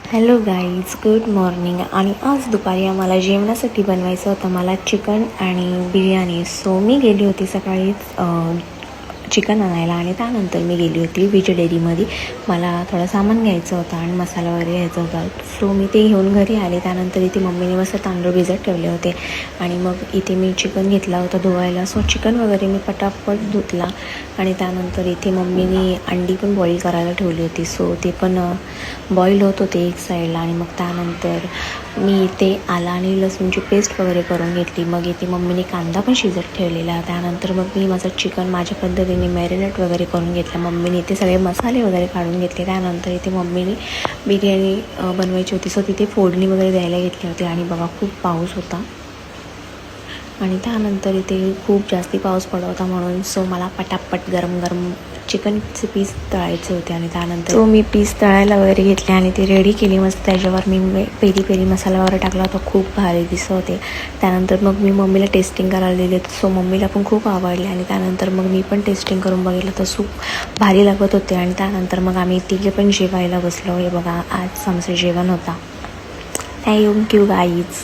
Hello guys, good morning. आणि आज दुपारी आम्हाला जेवणासाठी बनवायचं होतं मला चिकन आणि बिर्याणी. सो मी गेली होती सकाळीच चिकन आणायला आणि त्यानंतर मी गेली होती व्हेज डेअरीमध्ये. मला थोडं सामान घ्यायचं होतं आणि मसाला वगैरे घ्यायचा होता. सो मी ते घेऊन घरी आले. त्यानंतर इथे मम्मीने मस्त तांदूळ भिजत ठेवले होते आणि मग इथे मी चिकन घेतला होता धुवायला. सो चिकन वगैरे मी पटापट धुतला आणि त्यानंतर इथे मम्मीने अंडी पण बॉईल करायला ठेवली होती. सो ते पण बॉईल होत होते एक साईडला. आणि मग त्यानंतर मी इथे आला आणि लसूणची पेस्ट वगैरे करून घेतली. मग इथे मम्मीने कांदा पण शिजत ठेवलेला. त्यानंतर मग मी माझं चिकन माझ्या पद्धतीने मॅरिनेट वगैरे करून घेतलं. मम्मीने इथे सगळे मसाले वगैरे काढून घेतले. त्यानंतर इथे मम्मीने बिर्याणी बनवायची होती. सो तिथे फोडणी वगैरे द्यायला घेतली होती. आणि बघा खूप पाऊस होता आणि त्यानंतर इथे खूप जास्ती पाऊस पडत होता म्हणून सो मला पटापट गरम गरम चिकनचे पीस तळायचे होते. आणि त्यानंतर मी पीस तळायला वगैरे घेतले आणि ती रेडी केली मस्त. त्याच्यावर मी पेरी पेरी मसाला वगैरे टाकला होता, खूप भारी दिसत होते. त्यानंतर मग मी मम्मीला टेस्टिंग करायला दिले. सो मम्मीला पण खूप आवडले आणि त्यानंतर मग मी पण टेस्टिंग करून बघितलं तर खूप भारी लागत होते. आणि त्यानंतर मग आम्ही तिघे पण जेवायला बसलो. हे बघा आज आमचं जेवण होता. Thank you guys.